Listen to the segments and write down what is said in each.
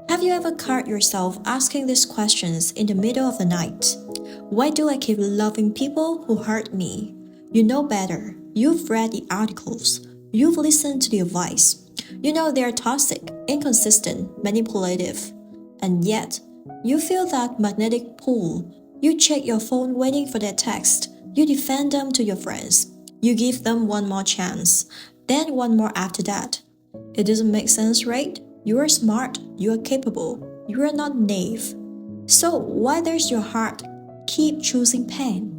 Have you ever caught yourself asking these questions in the middle of the night? Why do I keep loving people who hurt me? You know better. You've read the articles. You've listened to the advice. You know they're toxic, inconsistent, manipulative. And yet, you feel that magnetic pull. You check your phone waiting for their text. You defend them to your friends. You give them one more chance, then one more after that. It doesn't make sense, right? You are smart, you are capable, you are not naive. So why does your heart keep choosing pain?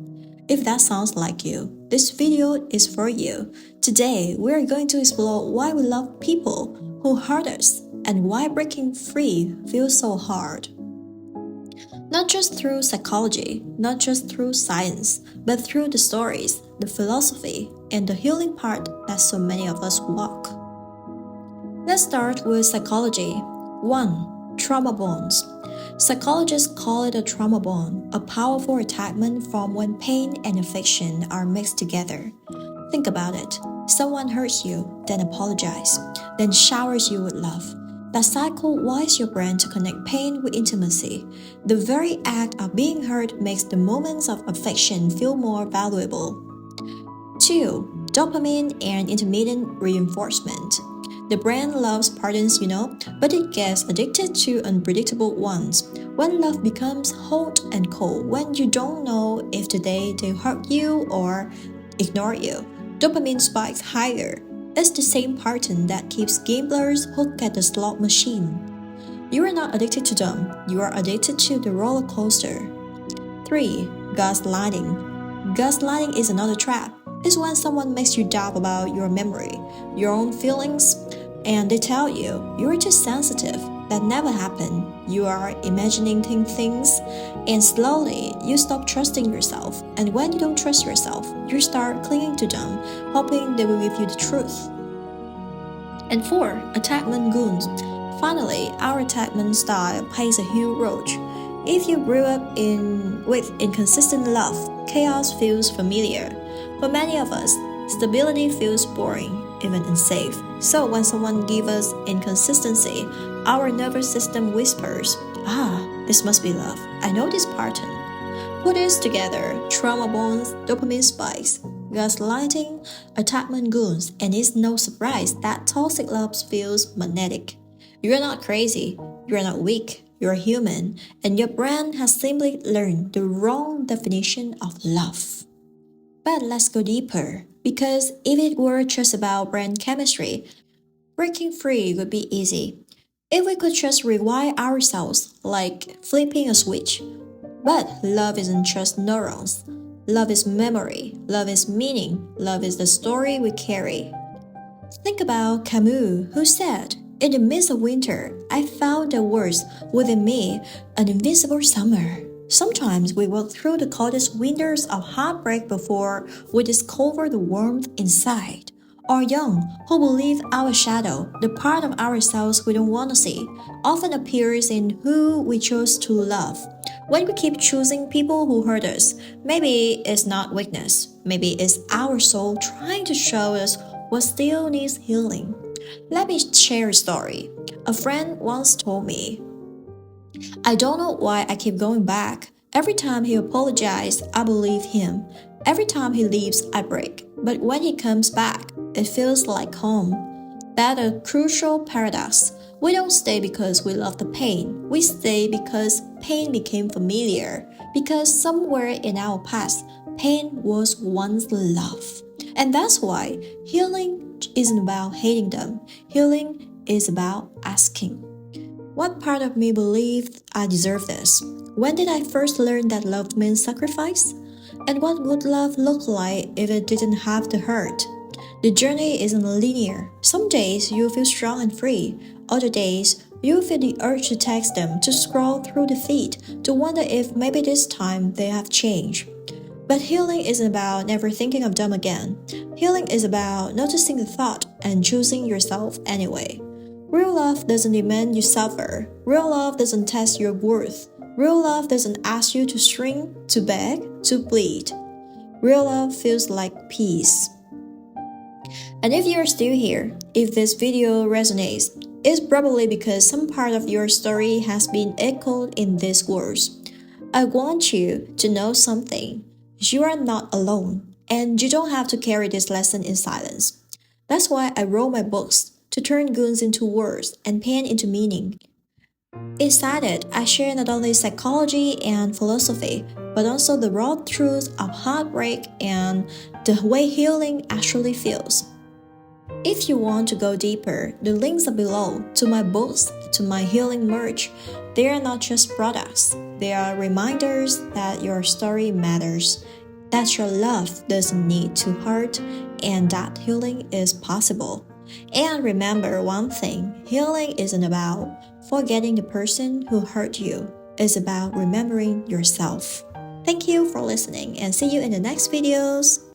If that sounds like you, this video is for you. Today, we are going to explore why we love people who hurt us and why breaking free feels so hard. Not just through psychology, not just through science, but through the stories, the philosophy, and the healing part that so many of us walk. Let's start with psychology. 1. Trauma bonds. Psychologists call it a trauma bond, a powerful attachment from when pain and affection are mixed together. Think about it. Someone hurts you, then apologizes, then showers you with love. That cycle wires your brain to connect pain with intimacy. The very act of being hurt makes the moments of affection feel more valuable. 2. Dopamine and intermittent reinforcement. The brain loves patterns, but it gets addicted to unpredictable ones. When love becomes hot and cold, when you don't know if today they hurt you or ignore you, dopamine spikes higher. It's the same pattern that keeps gamblers hooked at the slot machine. You are not addicted to them, you are addicted to the roller coaster. 3. Gaslighting. Gaslighting is another trap. It's when someone makes you doubt about your memory, your own feelings, and they tell you you're too sensitive. That never happened. You are imagining things, and slowly you stop trusting yourself. And when you don't trust yourself, you start clinging to them, hoping they will give you the truth. And 4. Attachment goons. Finally, our attachment style plays a huge role. If you grew up with inconsistent love, chaos feels familiar. For many of us, stability feels boring, even unsafe. So when someone gives us inconsistency, our nervous system whispers, this must be love. I know this pattern. Put this together, trauma bonds, dopamine spikes, gaslighting, attachment goons, and it's no surprise that toxic love feels magnetic. You're not crazy, you're not weak, you're human, and your brain has simply learned the wrong definition of love. But let's go deeper, because if it were just about brain chemistry, breaking free would be easy. If we could just rewire ourselves, like flipping a switch. But love isn't just neurons. Love is memory, love is meaning, love is the story we carry. Think about Camus, who said, "In the midst of winter, I found the words within me, an invisible summer." Sometimes we walk through the coldest winters of heartbreak before we discover the warmth inside. Or young, who believe our shadow, the part of ourselves we don't want to see, often appears in who we chose to love. When we keep choosing people who hurt us, maybe it's not weakness, maybe it's our soul trying to show us what still needs healing. Let me share a story. A friend once told me, "I don't know why I keep going back. Every time he apologizes, I believe him. Every time he leaves, I break. But when he comes back, it feels like home." That's a crucial paradox. We don't stay because we love the pain. We stay because pain became familiar. Because somewhere in our past, pain was once love. And that's why healing isn't about hating them. Healing is about asking, what part of me believed I deserved this? When did I first learn that love means sacrifice? And what would love look like if it didn't have to hurt? The journey isn't linear. Some days you feel strong and free. Other days, you feel the urge to text them, to scroll through the feed, to wonder if maybe this time they have changed. But healing isn't about never thinking of them again. Healing is about noticing the thought and choosing yourself anyway. Real love doesn't demand you suffer. Real love doesn't test your worth. Real love doesn't ask you to shrink, to beg, to plead. Real love feels like peace. And if you're still here, if this video resonates, It's probably because some part of your story has been echoed in these words. I want you to know something. You are not alone, and you don't have to carry this lesson in silence. That's why I wrote my books, to turn goons into words and pain into meaning. Inside it, I share not only psychology and philosophy, but also the raw truth of heartbreak and the way healing actually feels. If you want to go deeper, the links are below to my books, to my healing merch. They are not just products, they are reminders that your story matters, that your love doesn't need to hurt, and that healing is possible. And remember one thing, healing isn't about forgetting the person who hurt you, it's about remembering yourself. Thank you for listening and see you in the next videos.